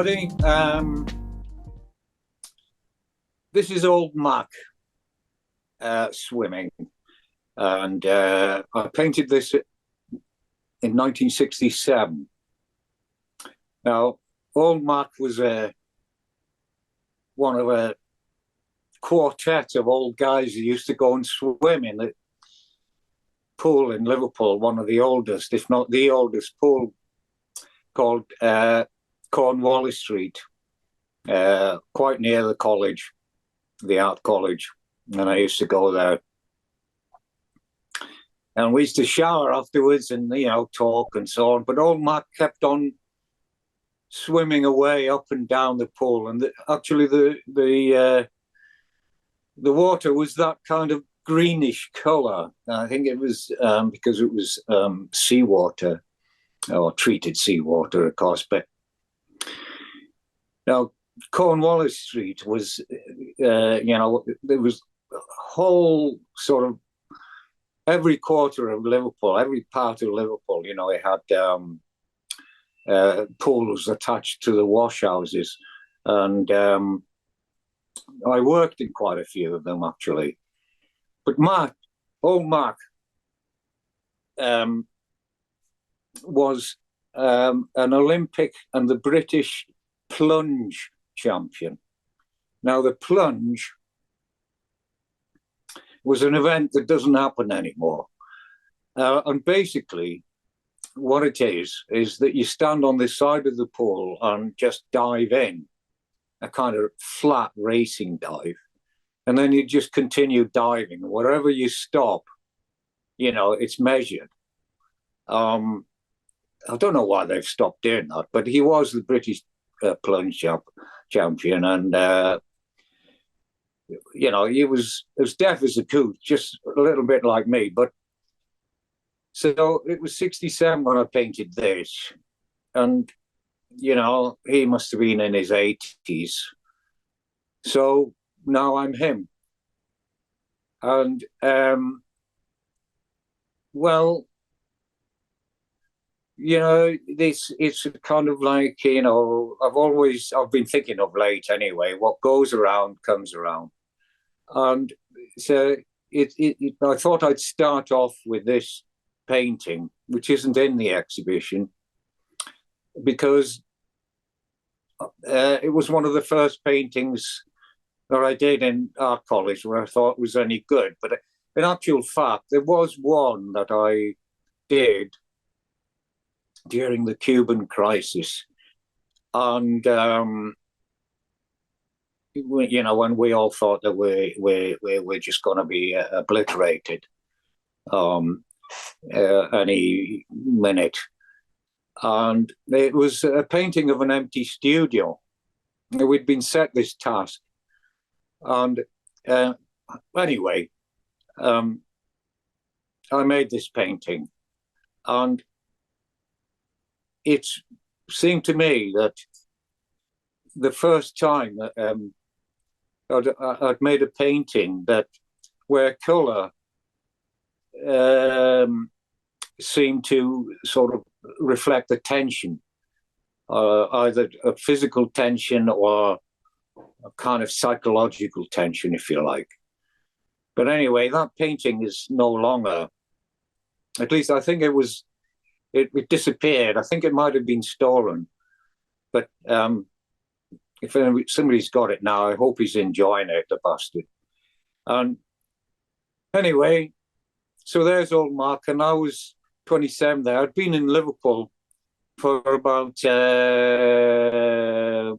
everybody. This is old Mac swimming, and I painted this in 1967. Now, old Mac was one of a quartet of old guys who used to go and swim in the pool in Liverpool, one of the oldest, if not the oldest pool, called Cornwallis Street, quite near the college, the art college, and I used to go there. And we used to shower afterwards and, talk and so on. But old Mac kept on swimming away up and down the pool. And actually the water was that kind of greenish colour. I think it was because it was seawater, or treated seawater, of course. But now, Cornwallis Street was, there was a whole sort of every quarter of Liverpool, every part of Liverpool, it had pools attached to the wash houses. And I worked in quite a few of them, actually. But old Mac, was an Olympic and the British plunge champion. Now, the plunge was an event that doesn't happen anymore. And basically, what it is that you stand on the side of the pool and just dive in, a kind of flat racing dive. And then you just continue diving. Wherever you stop, it's measured. I don't know why they've stopped doing that, but he was the British plunge champion, and he was as deaf as a coot, just a little bit like me. But so it was 67 when I painted this, and he must have been in his 80s. So now I'm him, and it's kind of like, I've been thinking of late anyway, what goes around comes around. And so I thought I'd start off with this painting, which isn't in the exhibition, because it was one of the first paintings that I did in art college where I thought was any good. But in actual fact, there was one that I did during the Cuban crisis, and when we all thought that we're just going to be obliterated any minute, and it was a painting of an empty studio. We'd been set this task, and anyway, I made this painting, and it seemed to me that the first time that I'd made a painting where colour seemed to sort of reflect the tension, either a physical tension or a kind of psychological tension, if you like. But anyway, that painting is no longer, at least I think it disappeared. I think it might have been stolen. But if somebody's got it now, I hope he's enjoying it, the bastard. And anyway, so there's old Mark, and I was 27 there. I'd been in Liverpool for about 7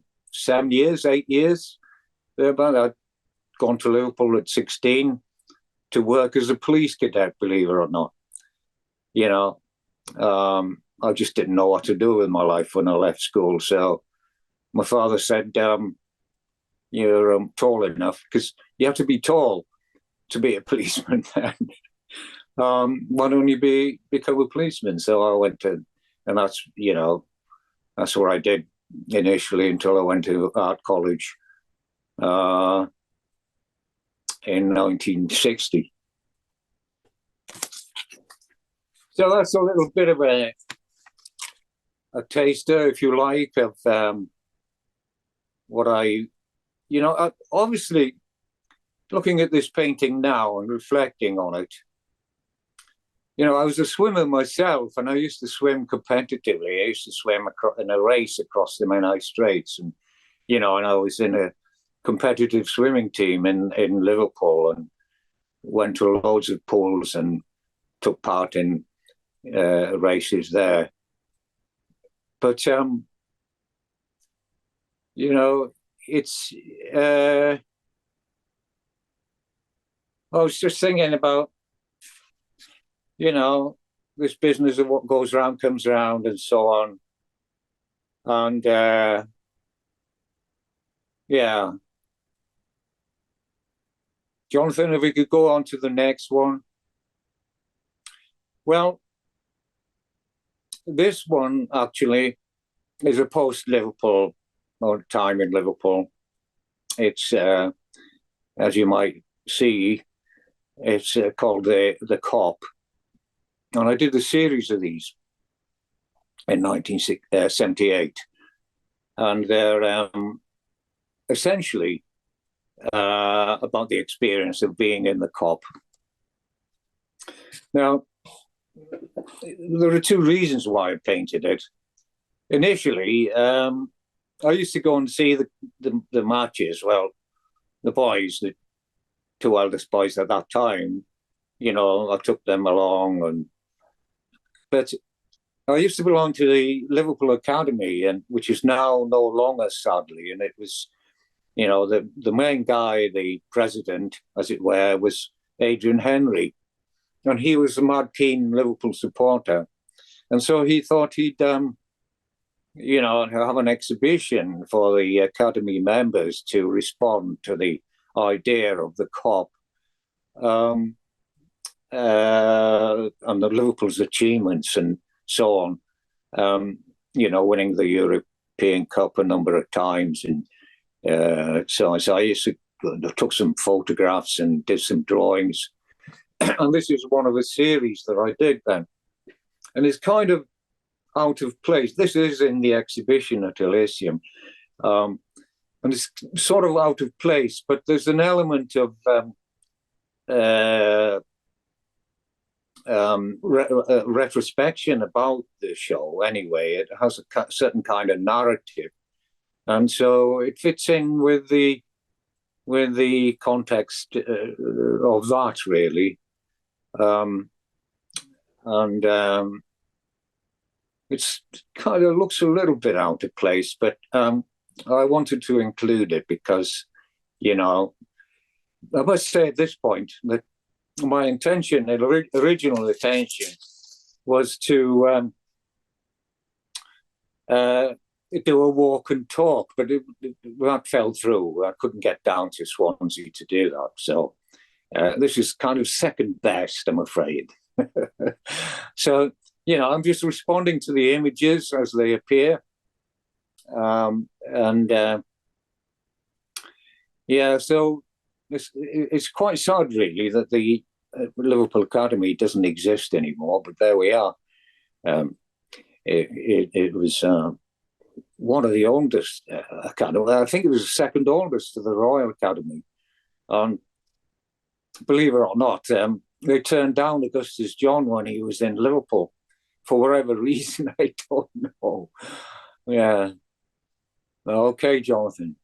years, 8 years. I'd gone to Liverpool at 16 to work as a police cadet, believe it or not. I just didn't know what to do with my life when I left school. So my father said, you're tall enough, because you have to be tall to be a policeman. Why don't you become a policeman? So I went to, and that's what I did initially until I went to art college in 1960. So that's a little bit of a taster, if you like, of what obviously looking at this painting now and reflecting on it, I was a swimmer myself, and I used to swim competitively. I used to swim in a race across the Menai Straits, and and I was in a competitive swimming team in Liverpool, and went to loads of pools and took part in races there. But it's. I was just thinking about, this business of what goes round comes round and so on. And yeah. Jonathan, if we could go on to the next one. Well, this one actually is a post-Liverpool or time in Liverpool. It's, as you might see, it's called the Cop. And I did a series of these in 1978. And they're essentially about the experience of being in the Cop. Now, there are two reasons why I painted it. Initially, I used to go and see the matches. Well, the boys, the two eldest boys at that time, I took them along, but I used to belong to the Liverpool Academy, which is now no longer, sadly, and it was, the main guy, the president, as it were, was Adrian Henry, and he was a mad keen Liverpool supporter, and so he thought he'd, have an exhibition for the Academy members to respond to the idea of the Cop, and the Liverpool's achievements and so on, winning the European Cup a number of times, and so I used to took some photographs and did some drawings, and this is one of a series that I did then, and it's kind of out of place. This is in the exhibition at Elysium, and it's sort of out of place, but there's an element of retrospection about the show anyway. It has a certain kind of narrative, and so it fits in with the context of that, really, and it's kind of looks a little bit out of place, but I wanted to include it because, I must say at this point that my intention, original intention, was to do a walk and talk, but that fell through. I couldn't get down to Swansea to do that. So this is kind of second best, I'm afraid. So, I'm just responding to the images as they appear. So it's quite sad, really, that the Liverpool Academy doesn't exist anymore, but there we are. It was one of the oldest academy. I think it was the second oldest of the Royal Academy. Believe it or not, they turned down Augustus John when he was in Liverpool for whatever reason. I don't know. Yeah. Okay, Jonathan.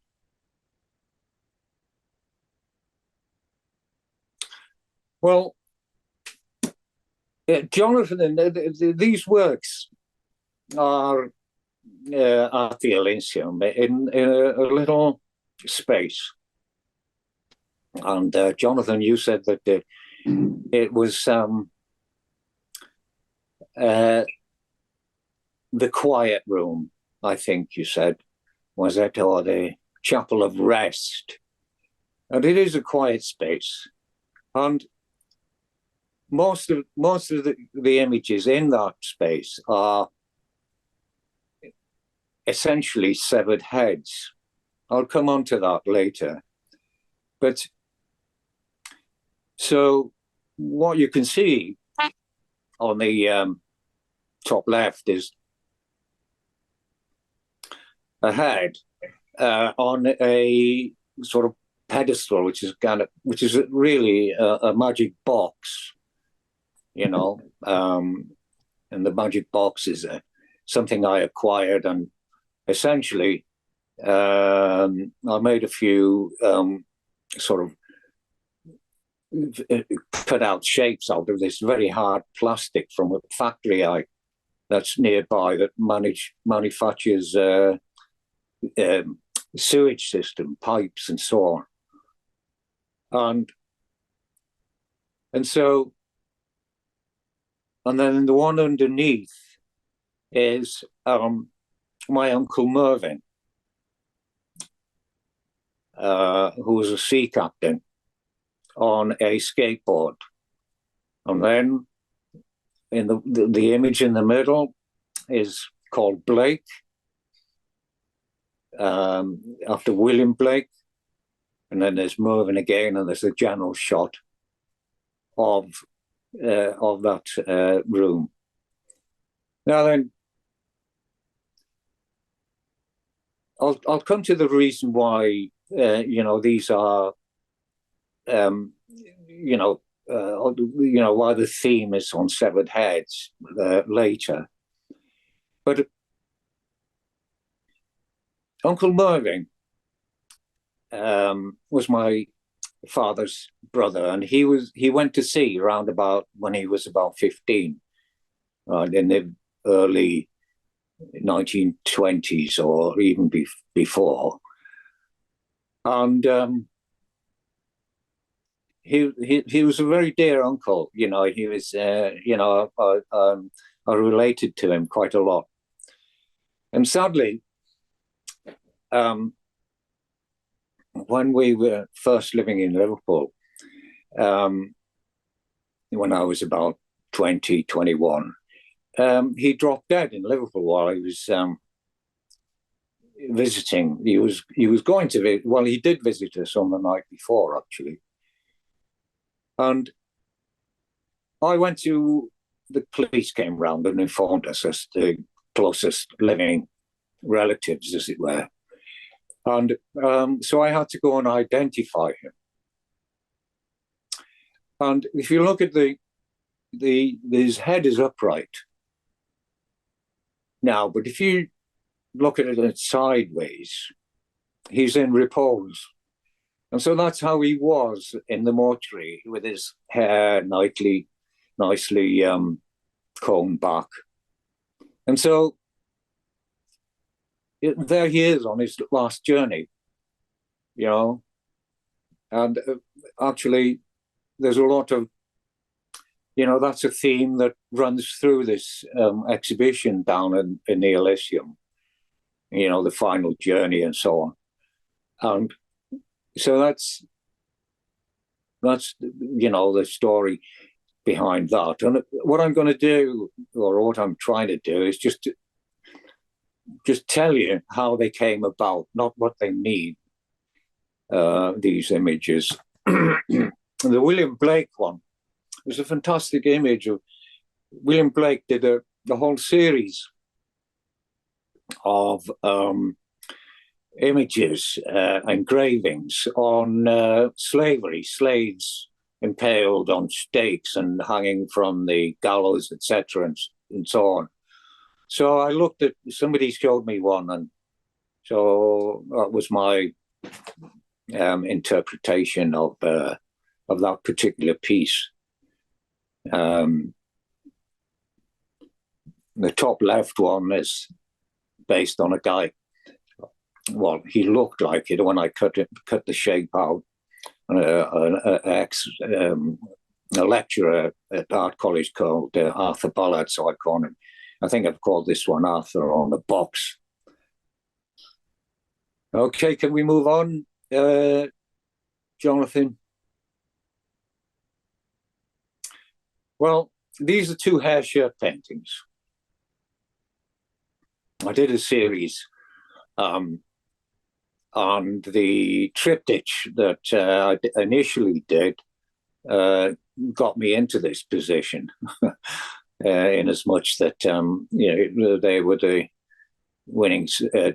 Well, Jonathan, these works are at the Elysium in a little space. And Jonathan, you said that it was the quiet room, I think you said, was it, or the chapel of rest. And it is a quiet space. And most of the images in that space are essentially severed heads. I'll come on to that later. But so what you can see on the top left is a head, on a sort of pedestal, which is really a magic box, you know. And the magic box is something I acquired, and essentially I made a few sort of cut out shapes out of this very hard plastic from a factory that's nearby that manufactures sewage system pipes and so on. And so, and then the one underneath is my Uncle Mervyn, who was a sea captain on a skateboard. And then in the image in the middle is called Blake, after William Blake. And then there's Mervyn again, and there's a general shot of that room. Now then, I'll come to the reason why these are why the theme is on severed heads later. But Uncle Mervyn was my father's brother, and he went to sea around about when he was about 15, in the early 1920s or even before. And he was a very dear uncle. He was, I related to him quite a lot. And sadly, when we were first living in Liverpool, when I was about 20, 21, he dropped dead in Liverpool while he was visiting. He was going to visit. Well, he did visit us on the night before, actually. And I went to, the police came round and informed us as the closest living relatives, as it were. And so I had to go and identify him. And if you look at his head is upright now, but if you look at it sideways, he's in repose. And so that's how he was in the mortuary, with his hair nicely combed back. And so there he is on his last journey, and actually there's a lot of, that's a theme that runs through this exhibition down in the Elysium, the final journey and so on. And so that's the story behind that. And what I'm going to do, or what I'm trying to do, is just tell you how they came about, not what they need, these images. The William Blake one was a fantastic image of William Blake. Did the whole series of images, engravings on slavery, slaves impaled on stakes and hanging from the gallows, etc., and so on. So I looked at, somebody showed me one, and so that was my interpretation of that particular piece. The top left one is based on a guy. Well, he looked like it when I cut the shape out. A lecturer at art college called Arthur Ballard, so I call him. I think I've called this one Arthur on the box. Okay, can we move on, Jonathan? Well, these are two hair shirt paintings. I did a series on the triptych that I initially did, got me into this position, in as much that they were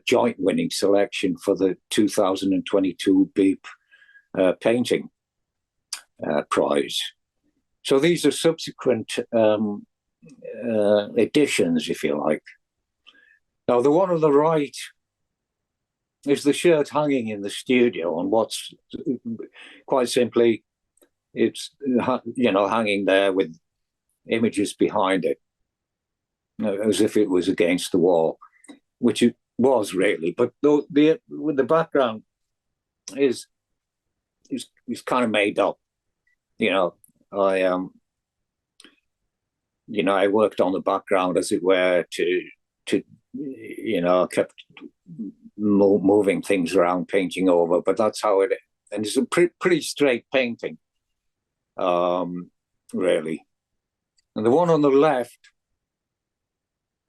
joint winning selection for the 2022 Beep painting prize. So these are subsequent editions, if you like. Now, the one on the right is the shirt hanging in the studio, and what's quite simply, it's hanging there with images behind it, as if it was against the wall, which it was really. But the background is kind of made up. I worked on the background, as it were, to kept moving things around, painting over, but that's how it is. And it's a pretty straight painting, really. And the one on the left,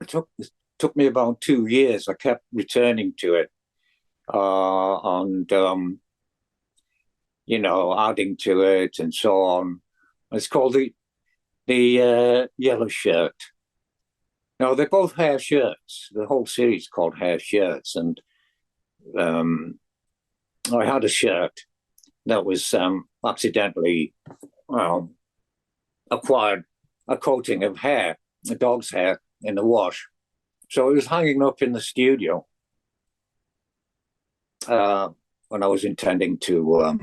it took me about 2 years. I kept returning to it, and adding to it and so on. It's called the Yellow Shirt. Now, they're both hair shirts. The whole series is called Hair Shirts. And I had a shirt that was accidentally acquired a coating of hair, a dog's hair, in the wash. So it was hanging up in the studio when I was intending to,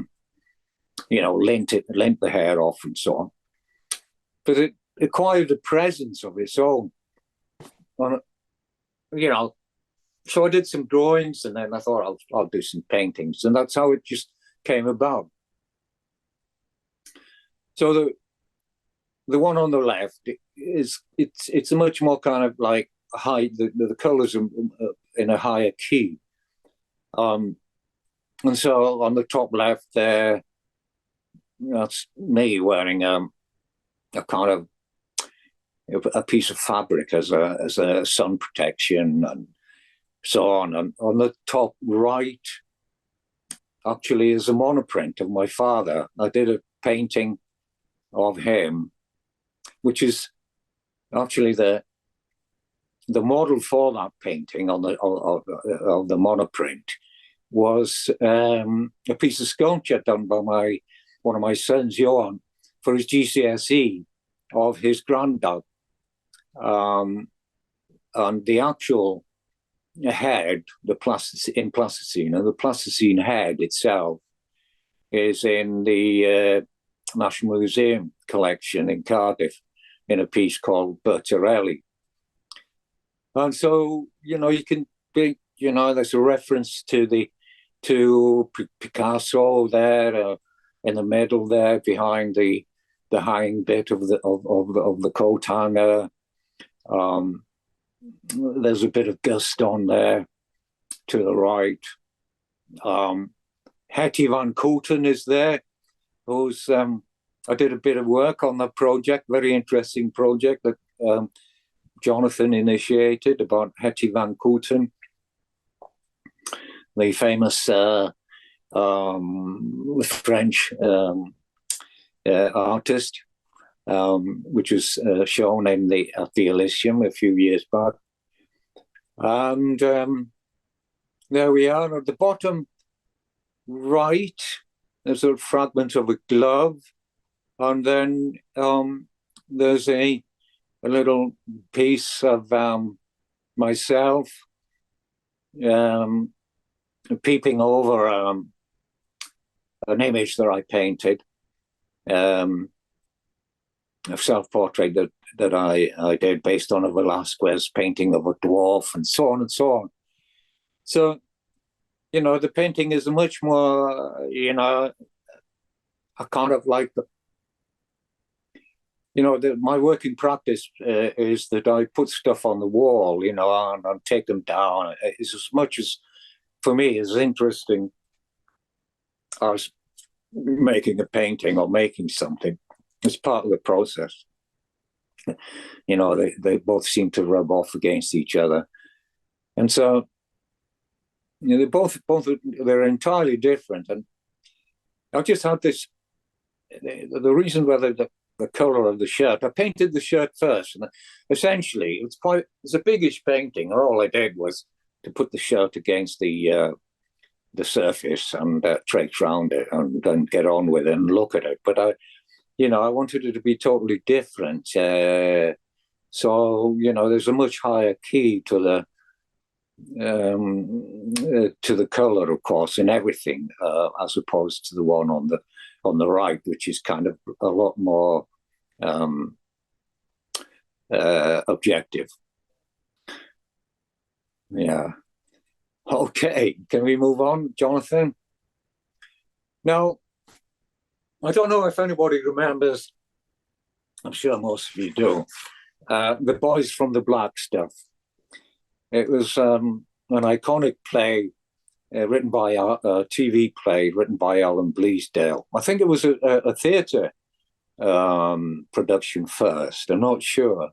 lint the hair off and so on. But it acquired a presence of its own. So I did some drawings, and then I thought I'll do some paintings, and that's how it just came about. So the one on the left it's a much more kind of like high. The colours are in a higher key, and so on the top left there, that's me wearing a kind of a piece of fabric as a sun protection and so on. And on the top right, actually, is a monoprint of my father. I did a painting of him, which is actually the model for that painting of the monoprint was a piece of sculpture done by one of my sons, Johan, for his GCSE of his granddad. And the actual head, in plasticine, and the plasticine head itself is in the National Museum collection in Cardiff in a piece called Bertarelli. And so, you can be, there's a reference to Picasso there in the middle there behind the hanging bit of the coat hanger. There's a bit of Gaston there to the right. Hetty Van Kooten is there, who's I did a bit of work on that project, very interesting project that Jonathan initiated about Hetty Van Kooten, the famous French artist, which was shown at the Elysium a few years back. And there we are. At the bottom right, there's a fragment of a glove, and then there's a little piece of myself peeping over an image that I painted, a self-portrait that I did based on a Velasquez painting of a dwarf, and so on and so on. So, the painting is much more, I kind of like my working practice is that I put stuff on the wall, and take them down. It's as much as, for me, as interesting as making a painting or making something. It's part of the process. They both seem to rub off against each other. And so, they're entirely different. And I just had this, the reason whether the color of the shirt, I painted the shirt first. And essentially, it's a biggish painting. All I did was to put the shirt against the surface and traipse around it and get on with it and look at it. But I wanted it to be totally different. So there's a much higher key to the color, of course, in everything, as opposed to the one on the right, which is kind of a lot more objective. Yeah. Okay, can we move on, Jonathan? Now, I don't know if anybody remembers, I'm sure most of you do, The Boys from the Black Stuff. It was an iconic play written by a TV play written by Alan Bleasdale. I think it was a theatre production first, I'm not sure.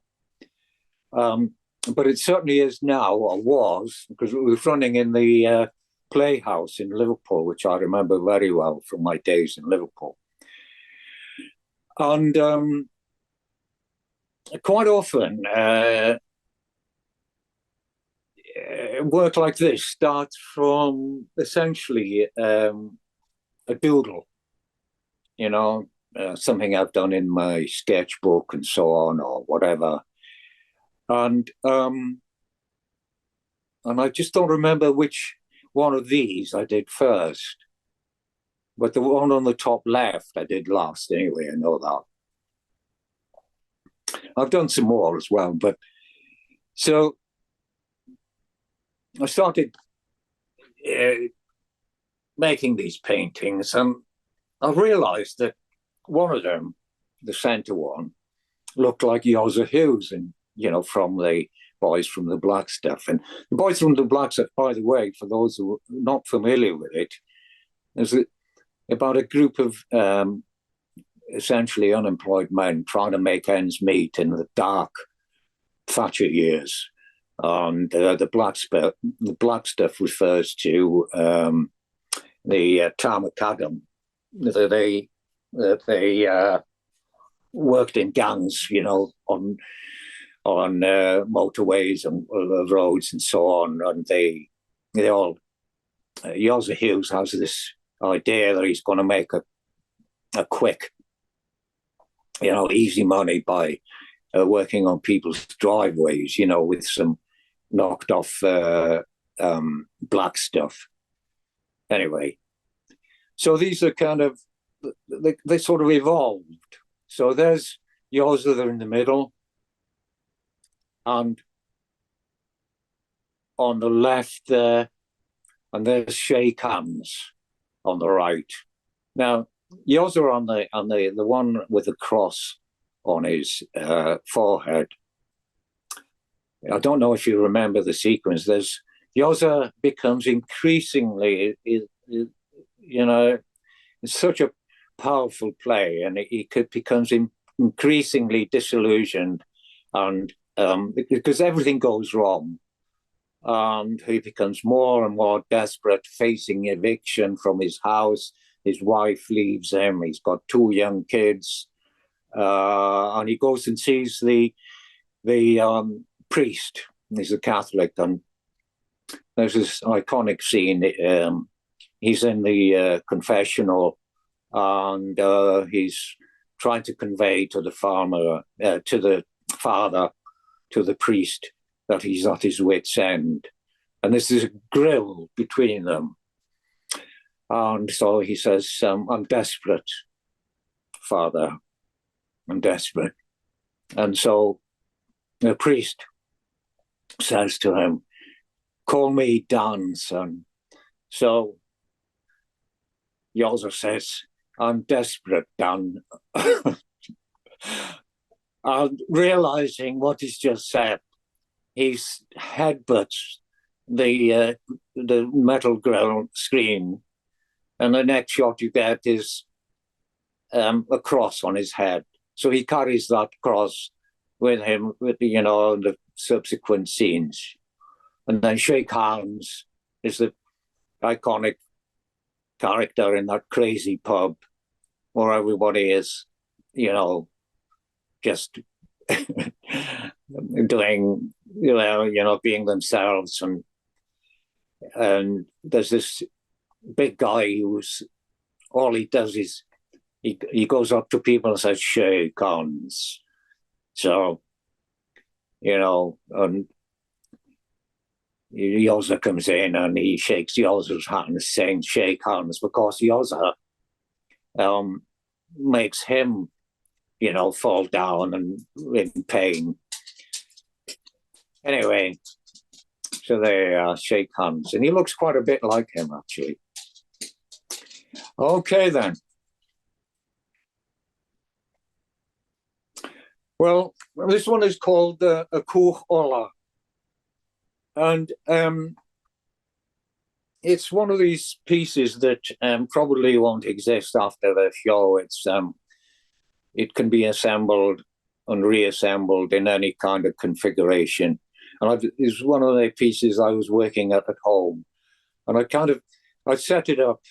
But it certainly is now, or was, because it was running in the Playhouse in Liverpool, which I remember very well from my days in Liverpool. And quite often, work like this starts from essentially a doodle, something I've done in my sketchbook and so on, or whatever. And I just don't remember which one of these I did first. But the one on the top left I did last anyway, I know that. I've done some more as well, but so I started making these paintings, and I realized that one of them, the center one, looked like Yozza Hughes, and from the Boys from the Black Stuff. And the Boys from the Black Stuff, by the way, for those who are not familiar with it, is about a group of essentially unemployed men trying to make ends meet in the dark Thatcher years. And the black stuff refers to the Tarmacadam. They worked in gangs, on motorways and roads and so on, and they all. Yozza Hughes has this idea that he's going to make a quick, easy money by working on people's driveways, with some knocked off black stuff. Anyway, so these are kind of, they sort of evolved. So there's Yozza there in the middle, and on the left there, and there's Shake Hands on the right. Now, Yozza on the one with the cross on his forehead. I don't know if you remember the sequence. There's Yozza becomes increasingly, it's such a powerful play, and he becomes increasingly disillusioned, and because everything goes wrong, and he becomes more and more desperate, facing eviction from his house. His wife leaves him. He's got 2 young kids, and he goes and sees the priest. He's a Catholic, and there's this iconic scene. He's in the confessional, and he's trying to convey to the farmer, to the father, to the priest, that he's at his wit's end. And there's this grill between them. And so he says, I'm desperate, Father. I'm desperate. And so the priest says to him, call me Dan, son. So Yozza says, I'm desperate, Dan. And realizing what he's just said, he headbutts the metal grill screen, and the next shot you get is a cross on his head. So he carries that cross with him, the subsequent scenes. And then Shake Hands is the iconic character in that crazy pub where everybody is, just doing, being themselves. And And there's this big guy who's, all he does is he goes up to people and says, shake hands. So, and Yozza comes in and he shakes Yozza's hand, saying shake hands, because Yozza makes him, fall down and in pain. Anyway, so they shake hands, and he looks quite a bit like him, actually. Okay, then. Well, this one is called a Cwch Ola. And it's one of these pieces that probably won't exist after the show. It can be assembled and reassembled in any kind of configuration. And it's one of the pieces I was working at home. And I set it up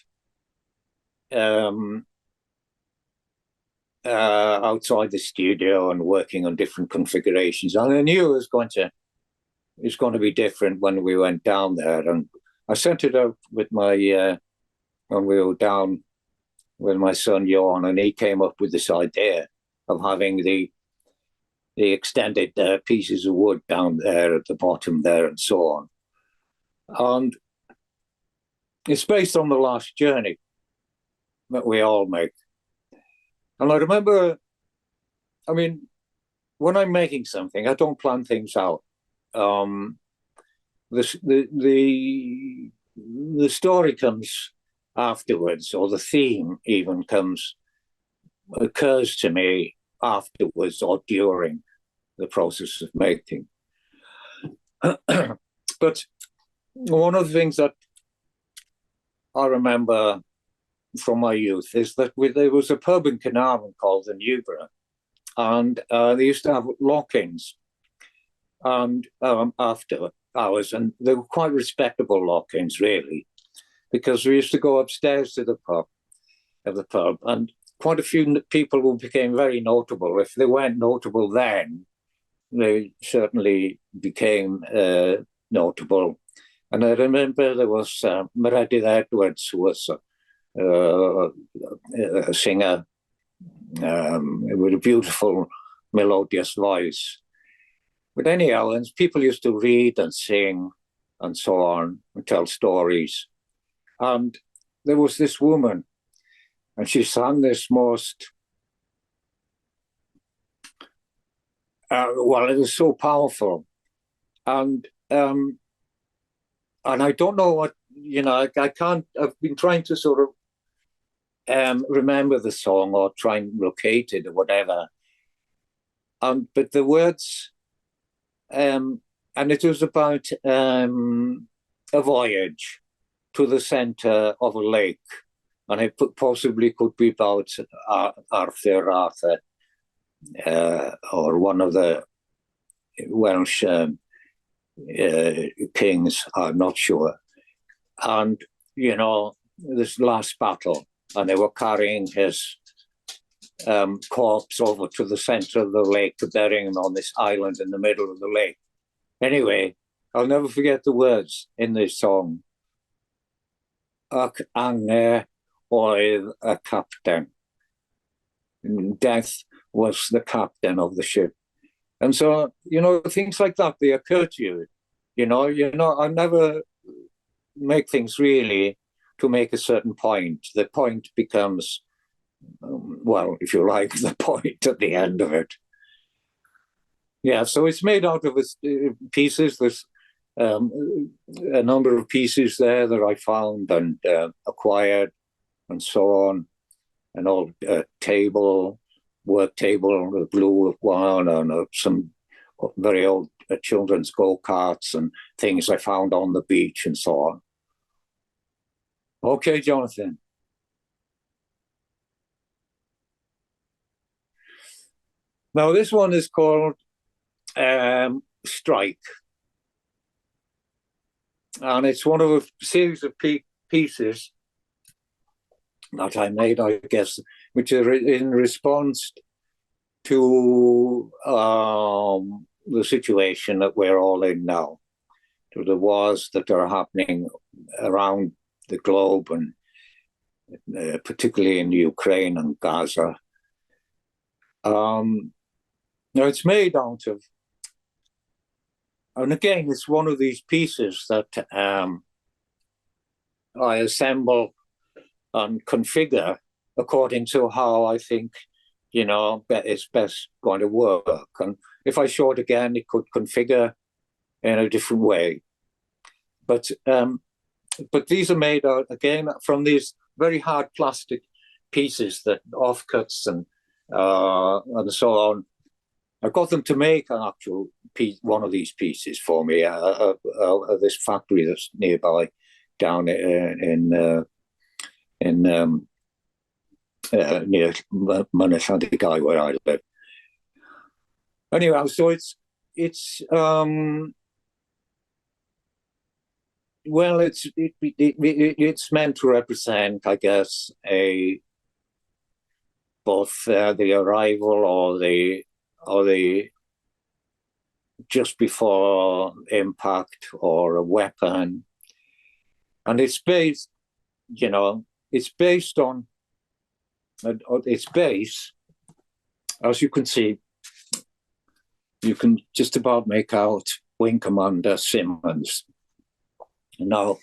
outside the studio and working on different configurations. And I knew it was going to be different when we went down there. And I set it up with when we were down with my son Jon, and he came up with this idea of having the extended pieces of wood down there at the bottom there and so on. And it's based on the last journey that we all make. And I remember, when I'm making something, I don't plan things out. The story comes afterwards, or the theme even occurs to me afterwards or during the process of making. But one of the things that I remember from my youth is that there was a pub in Caernarfon called the Newborough, and they used to have lock-ins and after hours, and they were quite respectable lock-ins, really, because we used to go upstairs to the pub, and quite a few people who became very notable. If they weren't notable then, they certainly became notable. And I remember there was Mynydd Edwards, who was a singer with a beautiful melodious voice. But anyhow, and people used to read and sing and so on and tell stories. And there was this woman, and she sang this most, it was so powerful. And I don't know what, I can't, I've been trying to sort of remember the song or try and locate it or whatever. But the words, and it was about a voyage to the center of a lake, and it possibly could be about Arthur, or one of the Welsh kings, I'm not sure. And, this last battle, and they were carrying his corpse over to the center of the lake to bury him on this island in the middle of the lake. Anyway, I'll never forget the words in this song. Ac angau oedd y captain. Death was the captain of the ship. And so, things like that, they occur to you. I never make things really to make a certain point. The point becomes, if you like, the point at the end of it. Yeah, so it's made out of pieces. There's a number of pieces there that I found and acquired and so on. An old work table, a blue one, and some very old children's go-karts and things I found on the beach and so on. Okay, Jonathan. Now, this one is called Strike. And it's one of a series of pieces that I made, I guess, which are in response to the situation that we're all in now. to the wars that are happening around the globe, and particularly in Ukraine and Gaza. It's made out of, and again, it's one of these pieces that I assemble and configure according to how I think, it's best going to work. And if I show it again, it could configure in a different way. But these are made out, again, from these very hard plastic pieces, that offcuts and so on. I got them to make an actual piece, one of these pieces for me at this factory that's nearby down near Mynydd Llandygai, where I live. Anyway, so it's meant to represent, I guess, both the arrival or the just before impact, or a weapon, and it's based, it's based on its base. As you can see, you can just about make out Wing Commander Simmons. Now,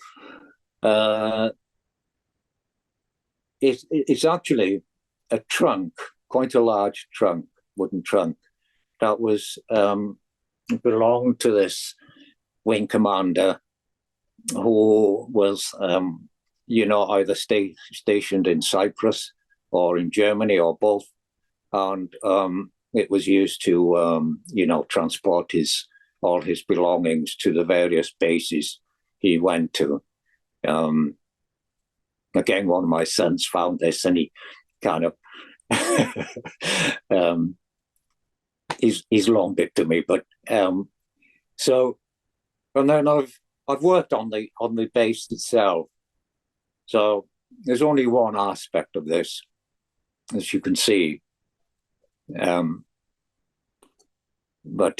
it's actually a trunk, quite a large trunk, wooden trunk, that was belonged to this wing commander, who was, either stationed in Cyprus or in Germany, or both, and it was used to, transport all his belongings to the various bases he went to. Again, one of my sons found this, and he kind of he's loaned it to me. But so, and then I've worked on the base itself. So there's only one aspect of this, as you can see, but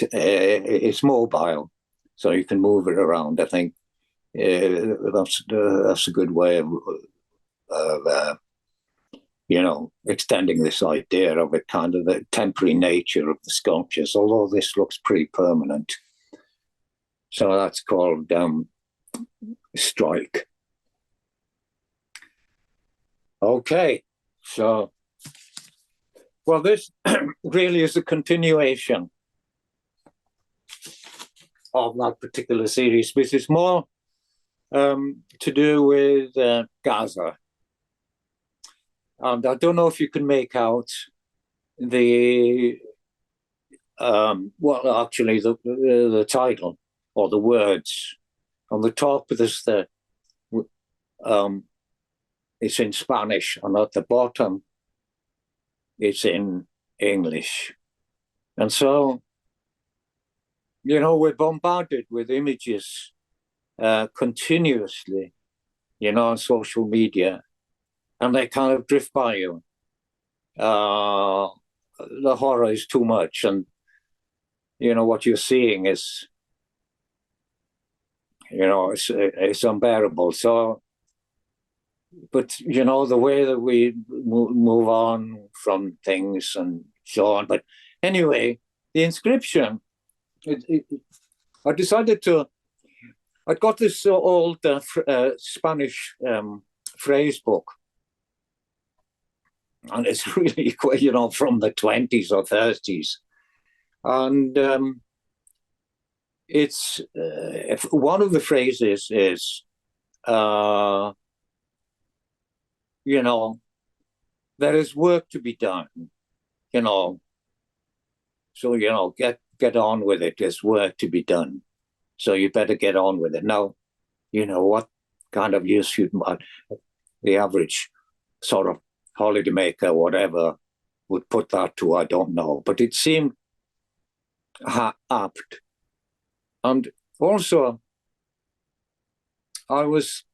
it's mobile, so you can move it around. I think that's a good way of extending this idea of it, kind of the temporary nature of the sculptures, although this looks pretty permanent. So that's called strike. Okay, so, well, this really is a continuation of that particular series, which is more to do with Gaza. And I don't know if you can make out the title or the words. On the top, there's it's in Spanish, and at the bottom, it's in English. And so, we're bombarded with images continuously, on social media, and they kind of drift by you. The horror is too much, and what you're seeing is, it's unbearable. So, but the way that we move on from things and so on. But anyway, the inscription, I decided to. I got this old Spanish phrase book, and it's really quite, from the 20s or 30s, and it's one of the phrases is, there is work to be done, so get on with it. There's work to be done, so you better get on with it. Now, what kind of use the average sort of holidaymaker, whatever, would put that to, I don't know. But it seemed apt. And also, I was,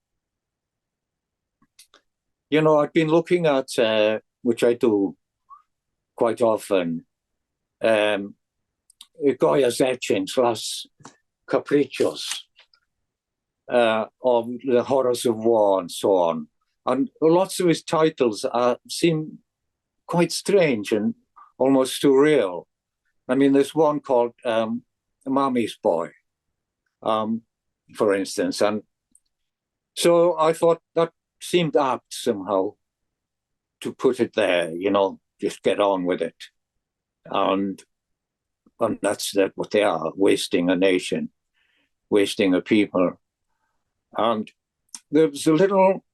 I'd been looking at, which I do quite often, Goya's etchings, Las Caprichos, of the horrors of war and so on. And lots of his titles seem quite strange and almost surreal. I mean, there's one called Mummy's Boy, for instance. And so I thought that seemed apt somehow to put it there, just get on with it. And that's what they are, wasting a nation, wasting a people. And there was a little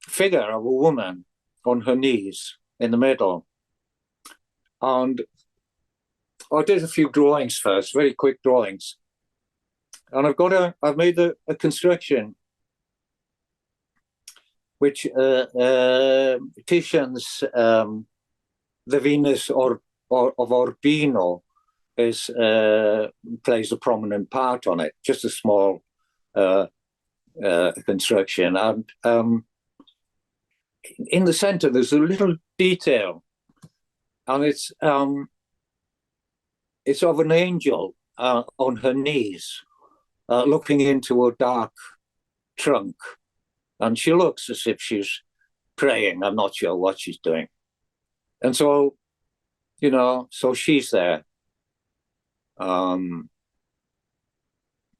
figure of a woman on her knees in the middle. And I did a few drawings first, very quick drawings. And I've made a construction which Titian's the Venus of Urbino plays a prominent part on it, just a small construction. And in the center, there's a little detail, and it's of an angel on her knees, looking into a dark trunk. And she looks as if she's praying. I'm not sure what she's doing. And so, so she's there. And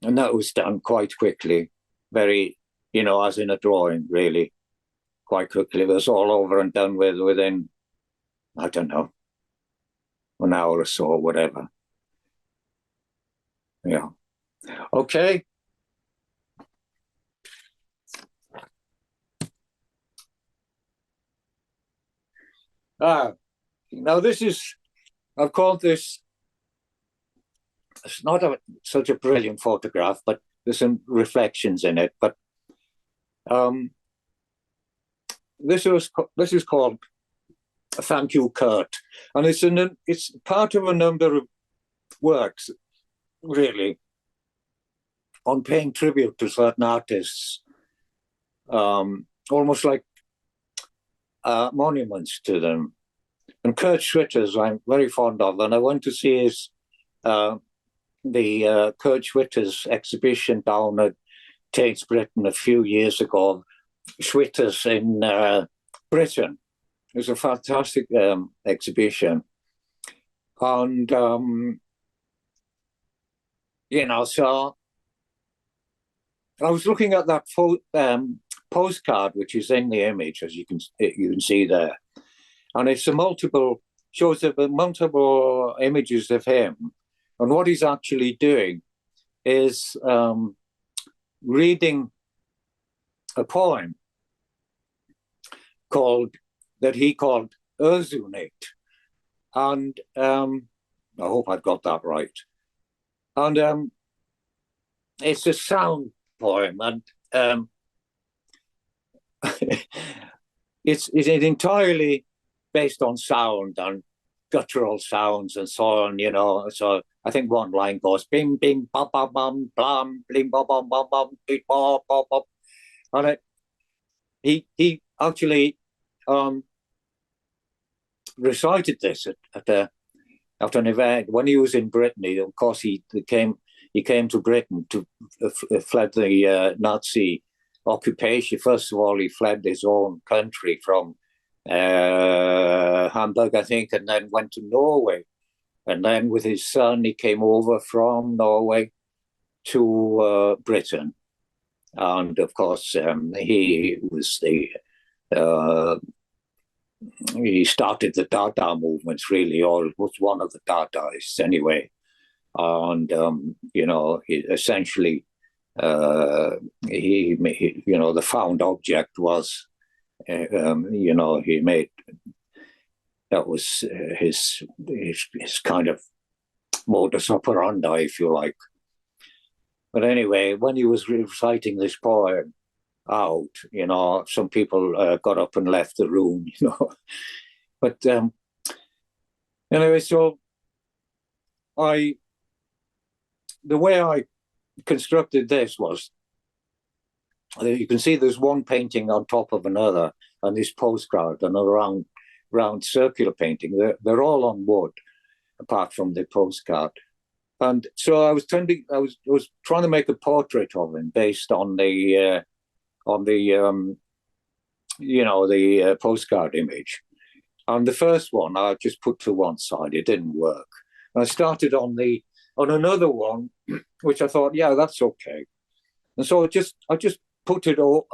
that was done quite quickly, very, as in a drawing, really, quite quickly. It was all over and done with within, I don't know, an hour or so, or whatever. Yeah. Okay. Now I've called this, it's not such a brilliant photograph, but there's some reflections in it. But this is called Thank You, Kurt. And it's part of a number of works, really, on paying tribute to certain artists, almost like monuments to them. And Kurt Schwitter's I'm very fond of, and I went to see the Kurt Schwitter's exhibition down at Tate's Britain a few years ago. Schwitter's in Britain. It was a fantastic exhibition. And, so I was looking at that postcard, which is in the image, as you can see there. And it's shows multiple images of him. And what he's actually doing is reading a poem that he called Urzunit. And I hope I've got that right. And it's a sound poem, and it's entirely based on sound and guttural sounds and so on, So I think one line goes bing bing bam bam bam blam bling bam bam bam bam beep bop bop bop. And he actually recited this at an event when he was in Britain. Of course, he came to Britain to fled the Nazi occupation. First of all, he fled his own country from Hamburg, I think, and then went to Norway. And then with his son, he came over from Norway to Britain. And of course, he started the Dada movements, really, or was one of the Dadaists anyway. And, essentially, the found object was, he made, that was his kind of modus operandi, if you like. But anyway, when he was reciting this poem out, some people got up and left the room, But anyway, so the way I constructed this was, you can see there's one painting on top of another, and this postcard, another round circular painting. They're all on wood, apart from the postcard. And so I was trying to make a portrait of him based on the postcard image. And the first one I just put to one side; it didn't work. And I started on another one, which I thought, yeah, that's okay. And so I just put it all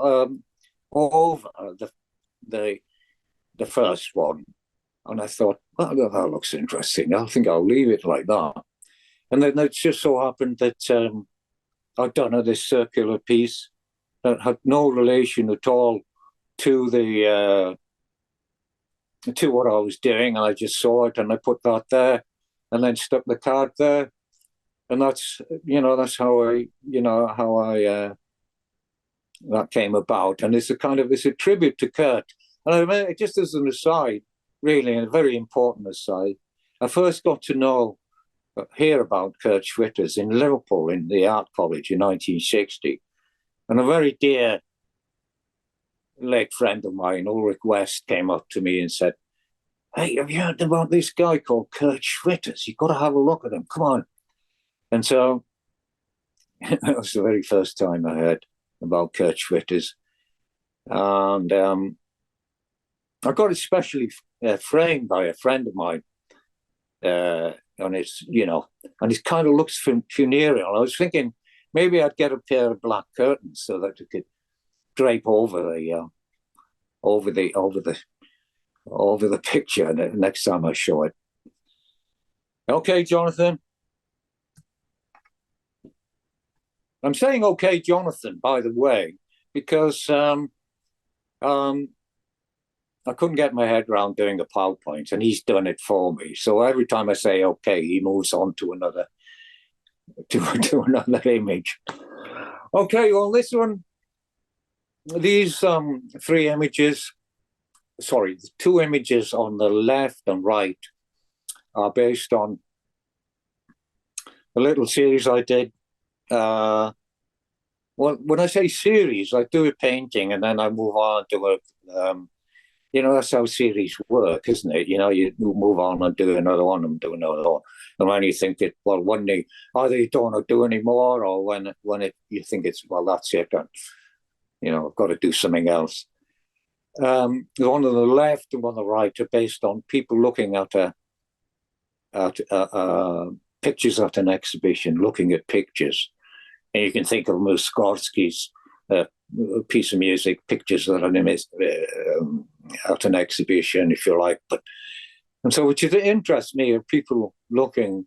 over the first one, and I thought, well, that looks interesting. I think I'll leave it like that. And then it just so happened that I'd done this circular piece that had no relation at all to to what I was doing. I just saw it and I put that there, and then stuck the card there, and that's how that came about. And it's a tribute to Kurt. And I remember, just as an aside, really, and a very important aside, I first got to hear about Kurt Schwitters in Liverpool in the Art College in 1960. And a very dear late friend of mine, Ulrich West, came up to me and said, "Hey, have you heard about this guy called Kurt Schwitters? You've got to have a look at him. Come on." And so that was the very first time I heard about Kurt Schwitters. And I got it specially framed by a friend of mine. And it kind of looks funereal. I was thinking maybe I'd get a pair of black curtains so that it could drape over the picture next time I show it. Okay, Jonathan. I'm saying okay, Jonathan, by the way, because I couldn't get my head around doing a PowerPoint, and he's done it for me. So every time I say okay, he moves on to another image. Okay, well, these three images, sorry, the two images on the left and right are based on a little series I did. Well, when I say series, I do a painting and then I move on to that's how series work, isn't it? You move on and do another one and do another one. And when you think one day, either you don't want to do any more, or when you think that's it, and, I've got to do something else. The one on the left and one on the right are based on people looking at pictures at an exhibition, looking at pictures. And you can think of Mussorgsky's piece of music, pictures that are at an exhibition, if you like. And so which interests me are people looking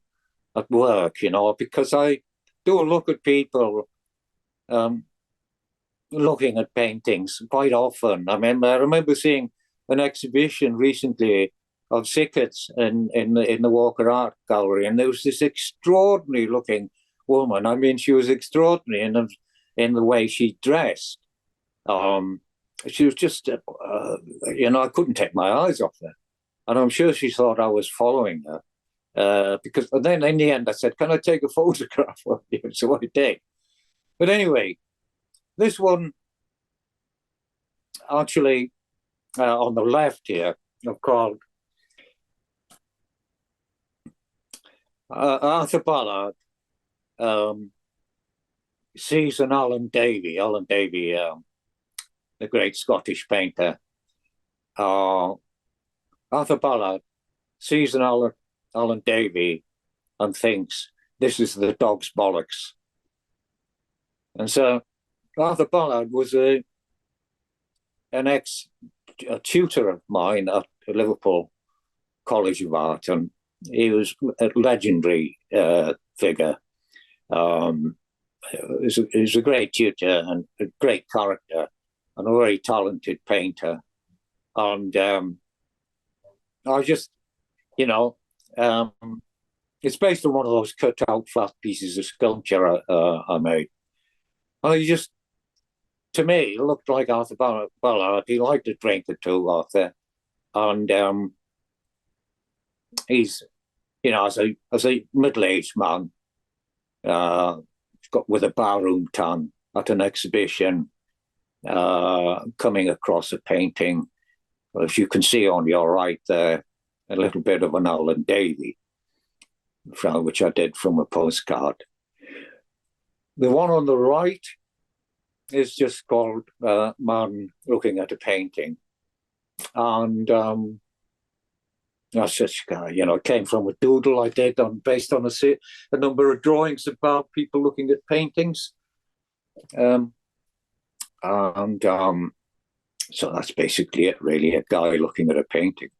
at work, because I do look at people looking at paintings quite often. I remember seeing an exhibition recently of Sickards in the Walker Art Gallery, and there was this extraordinary looking woman. She was extraordinary in the way she dressed. She was just, I couldn't take my eyes off her. And I'm sure she thought I was following her. And then in the end, I said, "Can I take a photograph of you?" So I did. But anyway, this one, actually, on the left here, I've called Arthur Ballard sees an Alan Davey, the great Scottish painter. Arthur Ballard sees an Alan Davey and thinks, "This is the dog's bollocks." And so Arthur Ballard was a tutor of mine at the Liverpool College of Art, and he was a legendary figure. He was a great tutor and a great character and a very talented painter. And I just, it's based on one of those cut out flat pieces of sculpture I made. And to me, it looked like Arthur Ballard. He liked to drink or two, Arthur. And he's, as a middle-aged man, with a barroom tan at an exhibition, coming across a painting. As you can see on your right there, a little bit of an Alan Davey. which I did from a postcard. The one on the right is just called Man Looking at a Painting. And that's just, it came from a doodle I did based on a number of drawings about people looking at paintings. So that's basically it, really, a guy looking at a painting.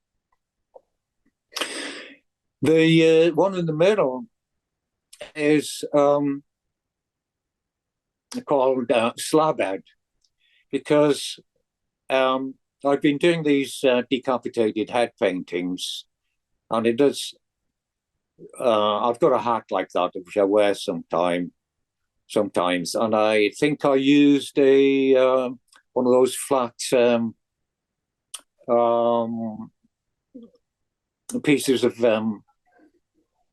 The one in the middle is called Slabhead, because I've been doing these decapitated head paintings, and it does. I've got a hat like that, which I wear sometimes, and I think I used a one of those flat pieces of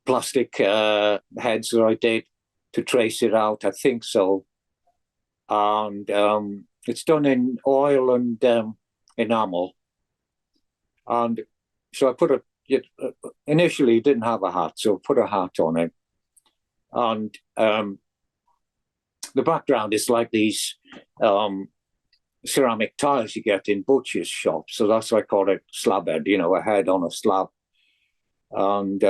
plastic heads that I did to trace it out. I think so, and it's done in oil and enamel, and so I put initially it didn't have a hat, so I put a hat on it, and the background is like these ceramic tiles you get in butcher's shops, so that's why I call it slabhead, a head on a slab. And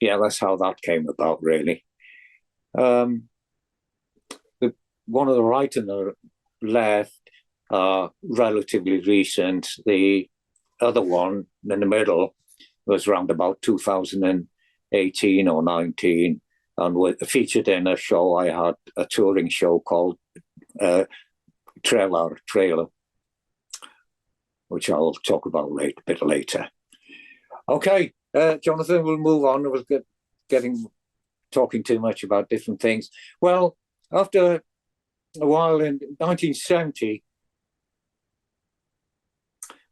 that's how that came about, really. The one on the right and the left are relatively recent. The other one in the middle was around about 2018 or 19, and featured in a show I had, a touring show called Trailer, which I'll talk about a bit later. Okay, Jonathan, we'll move on. I was talking too much about different things. Well, after a while in 1970,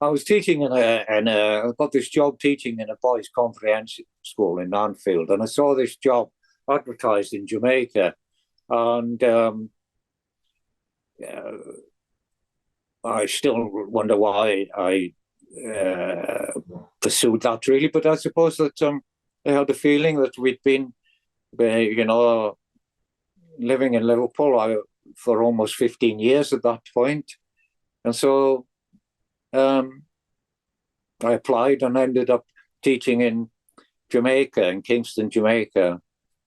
I was teaching I got this job teaching in a boys' comprehensive school in Anfield, and I saw this job advertised in Jamaica, and I still wonder why I pursued that, really. But I suppose that I had a feeling that we'd been, living in Liverpool for almost 15 years at that point. And so I applied and ended up teaching in Jamaica, in Kingston, Jamaica,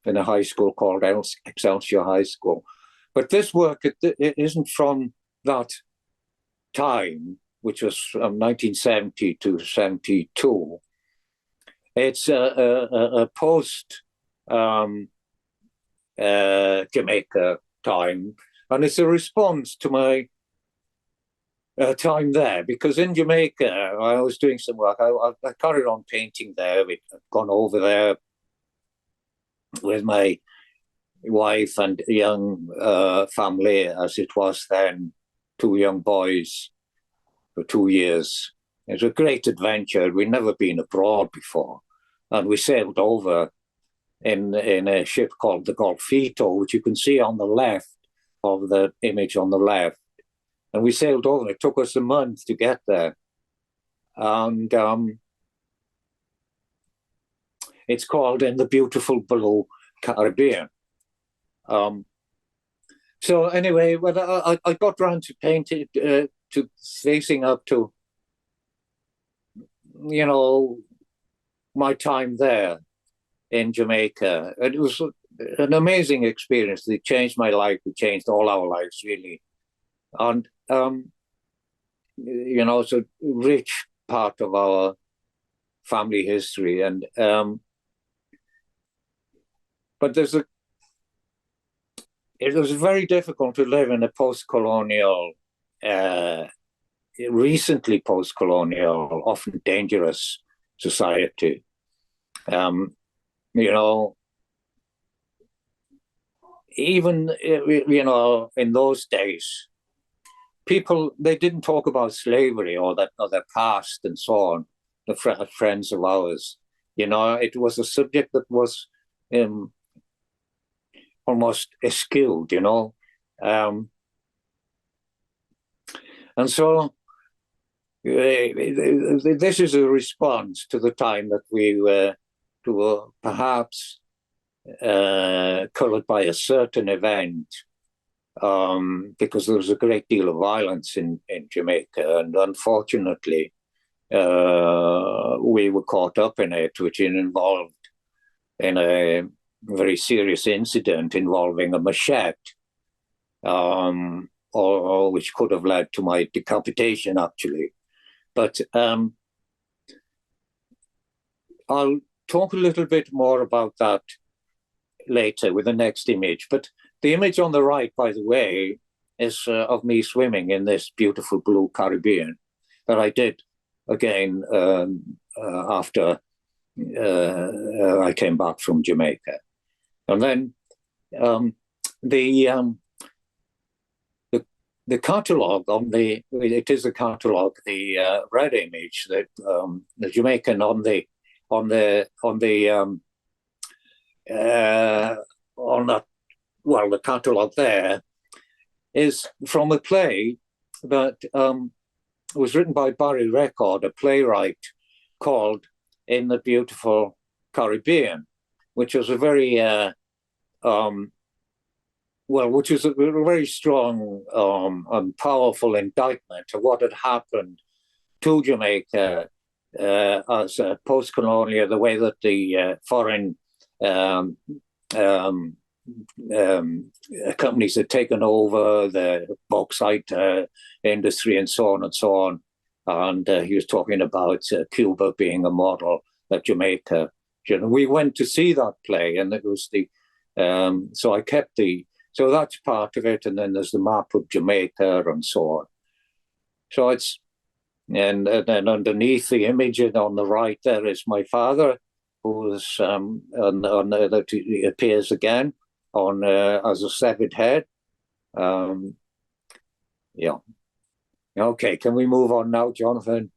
in a high school called Excelsior High School. But this work, it isn't from that time, which was from 1970 to 72. It's a post Jamaica time, and it's a response to my time there, because in Jamaica I was doing some work. I carried on painting there. I'd gone over there with my wife and young family, as it was then, 2 young boys for 2 years. It was a great adventure. We'd never been abroad before, and we sailed over in a ship called the Golfito, which you can see on the left of the image on the left. And we sailed over. It took us a month to get there, and it's called In the Beautiful Blue Caribbean. So anyway, I got round to painting, to facing up to, my time there in Jamaica. It was an amazing experience. It changed my life. It changed all our lives, really. And, it's a rich part of our family history. And but it was very difficult to live in a post-colonial, recently post-colonial, often dangerous society. Even, in those days, people, they didn't talk about slavery or their past and so on, the friends of ours. It was a subject that was almost eschewed, and so This is a response to the time that we were perhaps coloured by a certain event, because there was a great deal of violence in Jamaica, and unfortunately, we were caught up in it, which involved in a very serious incident involving a machete, or which could have led to my decapitation, actually. But I'll talk a little bit more about that later with the next image. But the image on the right, by the way, is of me swimming in this beautiful blue Caribbean that I did again after I came back from Jamaica. And then the catalogue on it is a catalogue, the red image, that the Jamaican on that the catalogue there is from a play that was written by Barry Record, a playwright, called In the Beautiful Caribbean, which was a very which was a very strong and powerful indictment of what had happened to Jamaica as a post-colonial, the way that the foreign companies had taken over the bauxite industry and so on and so on. And he was talking about Cuba being a model that Jamaica. We went to see that play, and it was so I kept so that's part of it, and then there's the map of Jamaica and so on. So and then underneath the image on the right there is my father, who was that appears again on as a severed head. Yeah. Okay, can we move on now, Jonathan?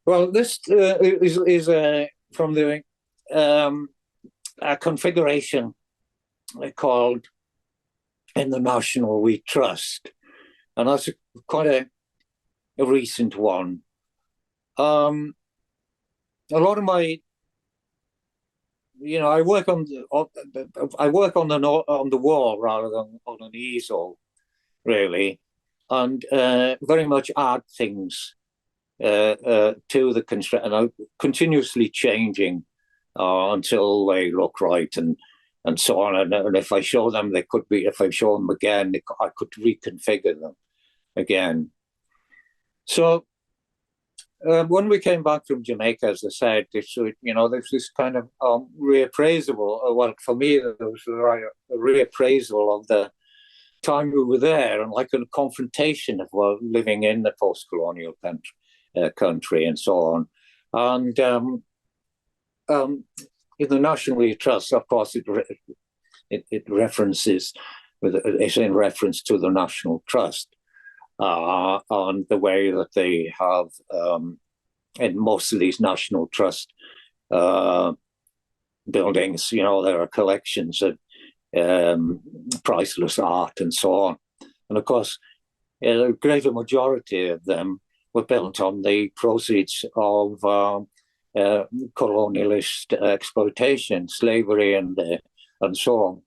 Well, this is from the a configuration called In the National We Trust, and that's quite a recent one. A lot of my, I work on the wall rather than on an easel, really, and very much add things to the construction, and I'm continuously changing until they look right and so on. And if I show them, if I show them again, I could reconfigure them again. So when we came back from Jamaica, as I said, there's this kind of reappraisal. Well, for me, there was a reappraisal of the time we were there, and like a confrontation of living in the post-colonial country and so on. And in the National We Trust, of course, it references, it's in reference to the National Trust, on the way that they have in most of these National Trust buildings, there are collections of priceless art and so on. And of course, a greater majority of them were built on the proceeds of colonialist exploitation, slavery, and so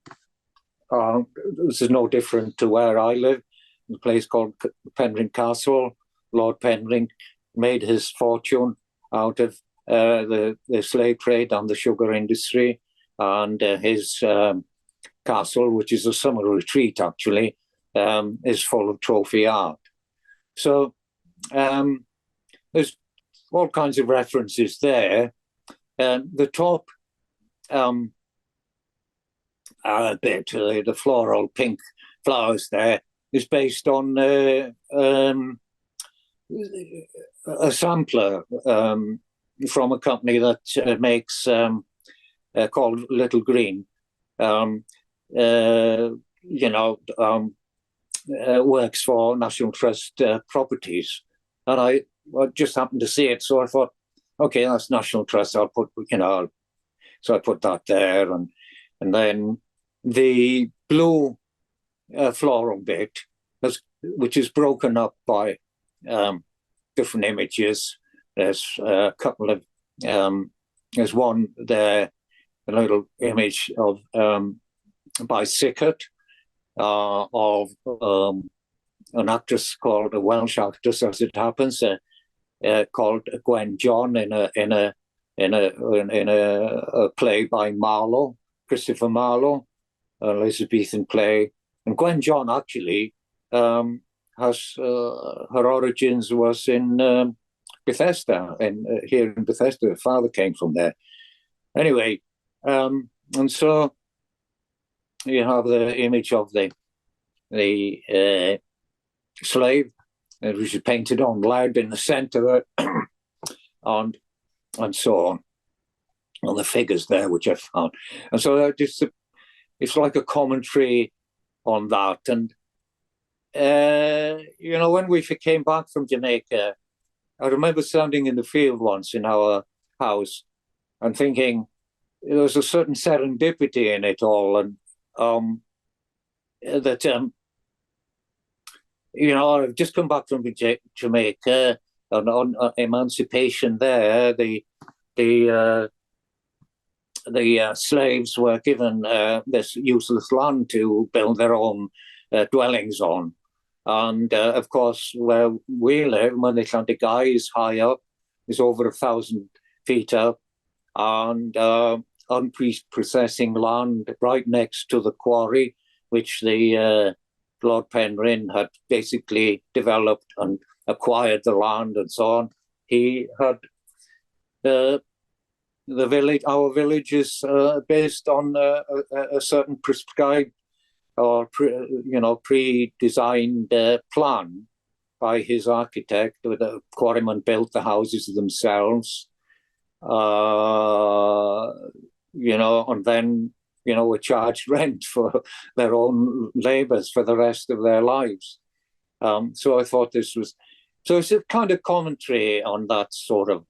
on. This is no different to where I live, a place called Penrhyn Castle. Lord Penrhyn made his fortune out of the slave trade and the sugar industry, and his castle, which is a summer retreat actually, is full of trophy art. So there's all kinds of references there. The top bit, the floral pink flowers there, is based on a sampler from a company that makes called Little Green. Works for National Trust properties, and I just happened to see it, so I thought, okay, that's National Trust. I'll put, so I put that there, and then the blue floral bit, which is broken up by different images. There's a couple of there's one there, a little image of by Sickert of an actress called, a Welsh actress as it happens, called Gwen John in a play by Marlowe, Christopher Marlowe, Elizabethan play. And Gwen John actually has her origins was in Bethesda, and here in Bethesda, her father came from there. Anyway, and so you have the image of the slave, which is painted on loud in the centre, and so on the figures there, which I found. And so it's like a commentary on that. And when we came back from Jamaica, I remember standing in the field once in our house and thinking there was a certain serendipity in it all, and that I've just come back from Jamaica, and on emancipation there, the slaves were given this useless land to build their own dwellings on. And of course, where we live, Mynydd Llandygai is high up, is over 1,000 feet up, and unprocessing land right next to the quarry, which the Lord Penrhyn had basically developed and acquired the land and so on. He had the village. Our village is based on a certain prescribed or pre-designed plan by his architect. The quarrymen built the houses themselves, and then were charged rent for their own labours for the rest of their lives. So I thought this was, so it's a kind of commentary on that sort of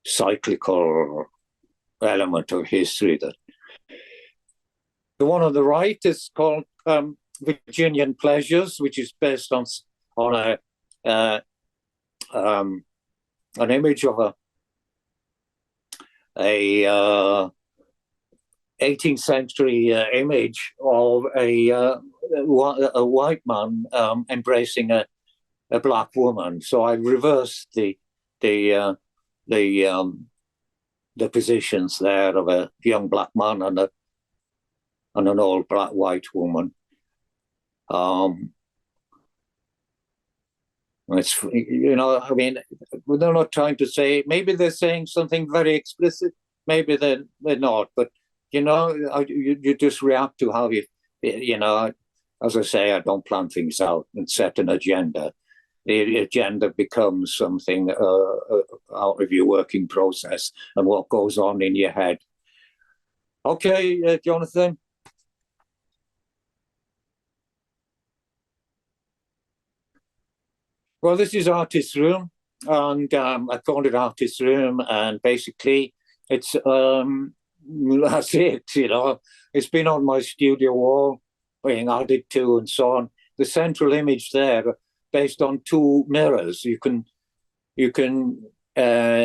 cyclical element of history. That the one on the right is called Virginian Pleasures, which is based on an image of a 18th century image of a white man embracing a black woman. So I reversed the positions there of a young black man and an old black white woman. It's, they're not trying to say, maybe they're saying something very explicit, maybe they're not, but you just react to how as I say, I don't plan things out and set an agenda. The agenda becomes something out of your working process and what goes on in your head. Okay, Jonathan. Well, this is Artist's Room, and I called it Artist's Room, and basically it's that's it. It's been on my studio wall, being added to, and so on. The central image there, based on two mirrors, you can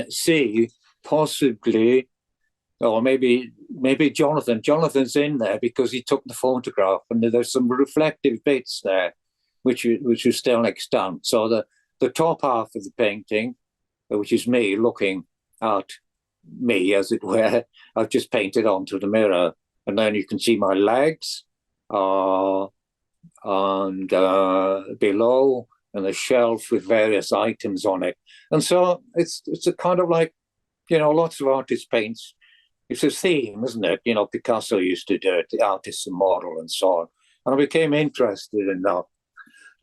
see possibly, or maybe Jonathan's in there because he took the photograph, and there's some reflective bits there, which is still extant. So the top half of the painting, which is me looking at me, as it were, I've just painted onto the mirror, and then you can see my legs, and below, and a shelf with various items on it. And so it's a kind of like, lots of artists paints. It's a theme, isn't it? Picasso used to do it, the artist and model and so on. And I became interested in that.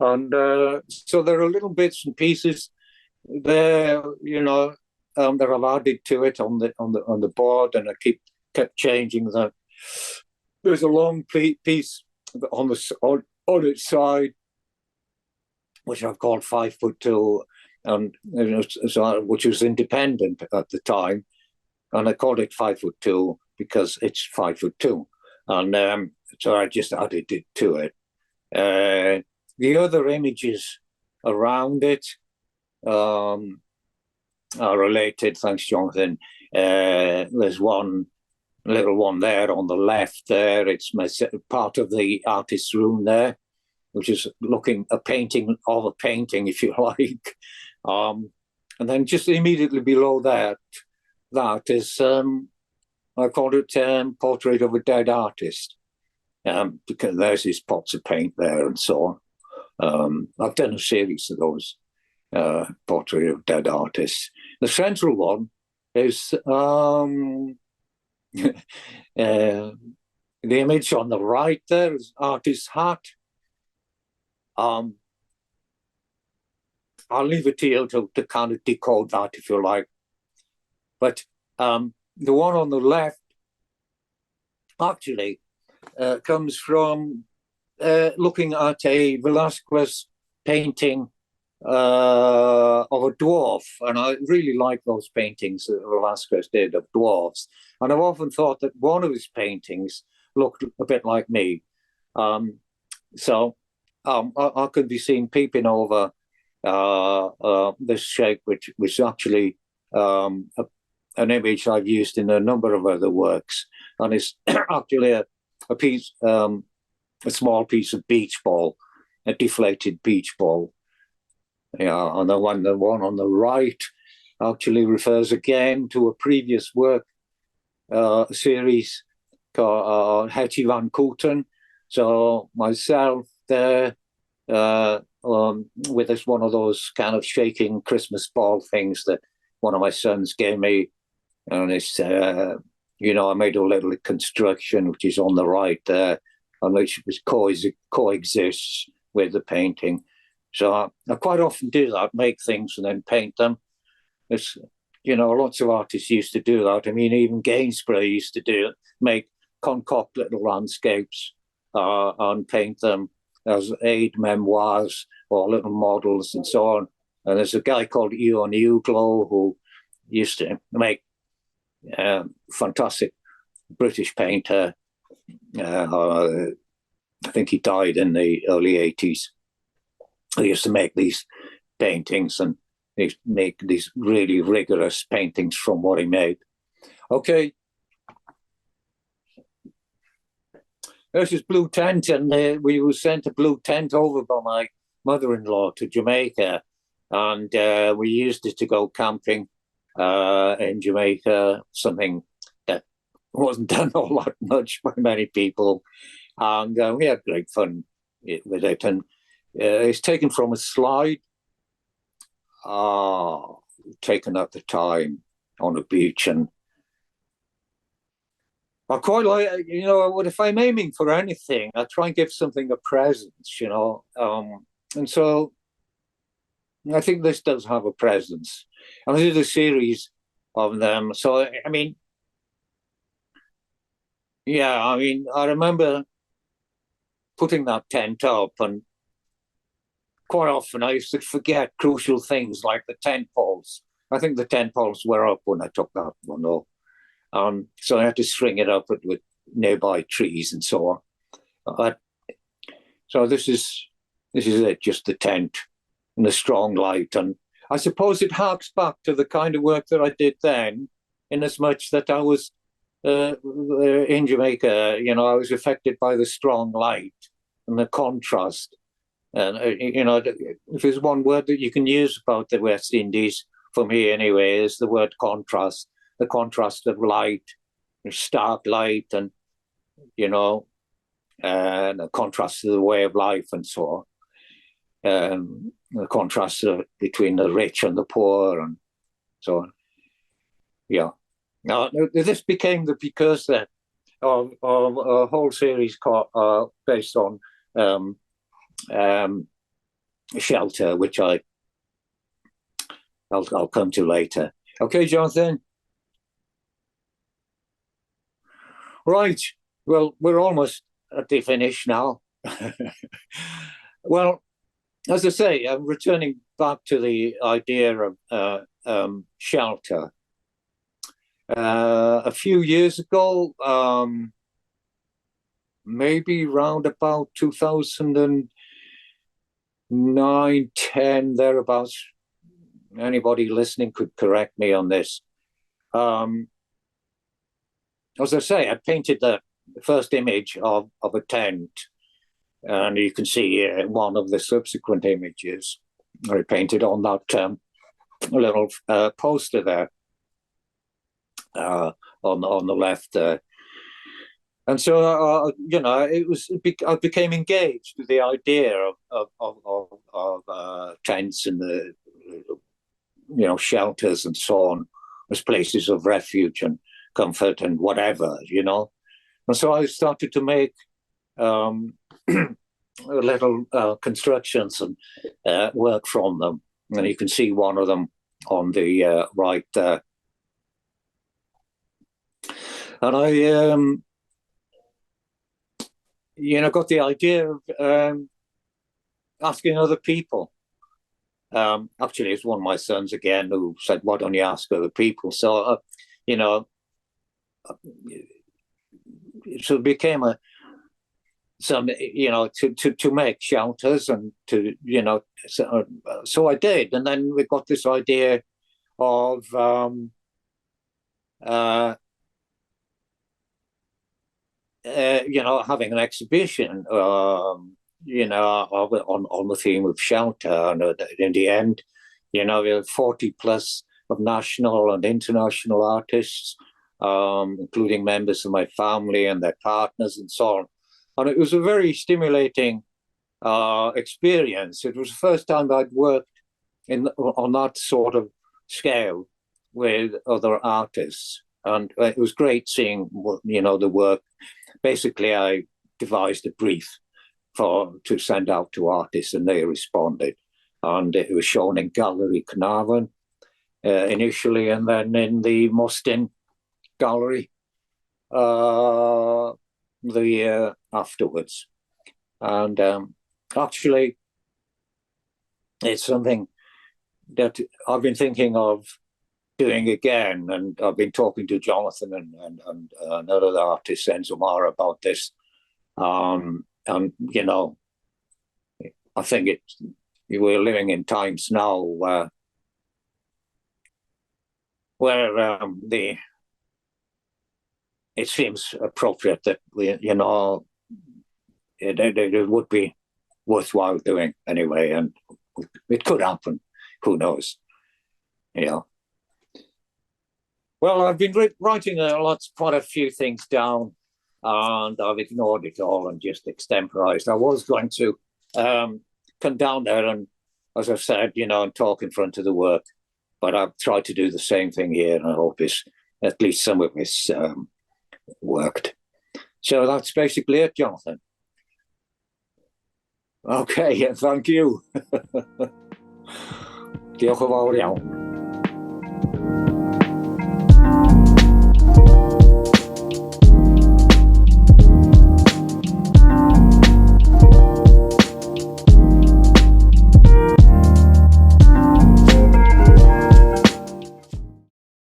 And so there are little bits and pieces there, that I've added to it on the board, and I kept changing that. There's a long piece on its side, which I've called 5'2", and which was independent at the time, and I called it 5'2", because it's 5'2", and so I just added it to it. The other images around it are related. Thanks, Jonathan. There's one little one there on the left there. It's part of the artist's room there, which is a painting of a painting, if you like. And then just immediately below that is, I called it Portrait of a Dead Artist, because there's his pots of paint there and so on. I've done a series of those Portrait of Dead Artists. The central one is the image on the right there is artist's hat. I'll leave it to you to kind of decode that if you like. But the one on the left actually comes from looking at a Velázquez painting of a dwarf. And I really like those paintings that Velázquez did of dwarfs. And I've often thought that one of his paintings looked a bit like me. So I could be seen peeping over this shape, which actually an image I've used in a number of other works, and it's actually a small piece of beach ball, a deflated beach ball. Yeah, and the one on the right actually refers again to a previous work series called Hetty van Kooten. So myself there with this one of those kind of shaking Christmas ball things that one of my sons gave me, and it's I made a little construction which is on the right there, and which coexists with the painting. So I quite often do that, make things and then paint them. It's lots of artists used to do that. I mean, even Gainsborough used to concoct little landscapes and paint them as aid memoirs or little models and so on. And there's a guy called Ion Uglo who used to make fantastic British painter. I think he died in the early 80s. He used to make these paintings and he'd make these really rigorous paintings from what he made. Okay. This is Blue Tent, and we were sent a blue tent over by my mother-in-law to Jamaica, and we used it to go camping in Jamaica, something that wasn't done all that much by many people, and we had great fun with it. And it's taken from a slide taken at the time on a beach, and I quite like, if I'm aiming for anything, I try and give something a presence, and so I think this does have a presence. And I did a series of them. So, I remember putting that tent up, and quite often I used to forget crucial things like the tent poles. I think the tent poles were up when I took that one up. So I had to string it up with nearby trees and so on. So this is it, just the tent and the strong light. And I suppose it harks back to the kind of work that I did then, in as much that I was in Jamaica, I was affected by the strong light and the contrast. And, if there's one word that you can use about the West Indies, for me anyway, is the word contrast. The contrast of light, stark light, and and the contrast of the way of life and so on. The contrast between the rich and the poor and so on. Yeah. Now, this became the precursor of a whole series based on shelter, which I'll come to later. Okay, Jonathan. Right. Well, we're almost at the finish now. Well, as I say, I'm returning back to the idea of shelter. A few years ago, maybe round about 2009, 10, thereabouts. Anybody listening could correct me on this. As I say, I painted the first image of a tent, and you can see one of the subsequent images I painted on that little poster there on the left there. And so, I became engaged with the idea of tents and the, shelters and so on as places of refuge and comfort and whatever, And so I started to make little constructions and work from them. And you can see one of them on the right there. And I, got the idea of asking other people. Actually, it's one of my sons again who said, "Why don't you ask other people?" So, so it became to make shelters and to, so I did. And then we got this idea of having an exhibition, on the theme of shelter. And in the end, we had 40 plus of national and international artists, including members of my family and their partners and so on. And it was a very stimulating experience. It was the first time I'd worked on that sort of scale with other artists. And it was great seeing, the work. Basically, I devised a brief to send out to artists, and they responded. And it was shown in Gallery Caernarfon initially, and then in the Mostyn Gallery the year afterwards. And actually, it's something that I've been thinking of doing again, and I've been talking to Jonathan and another artist, Enzomar, about this. And I think we're living in times now where it seems appropriate that it would be worthwhile doing anyway, and it could happen. Who knows? Well, I've been writing quite a few things down, and I've ignored it all and just extemporized. I was going to come down there and, as I've said, and talk in front of the work, but I've tried to do the same thing here, and I hope at least some of it's worked. So that's basically it, Jonathan. Okay, thank you. Diolch yn fawr iawn.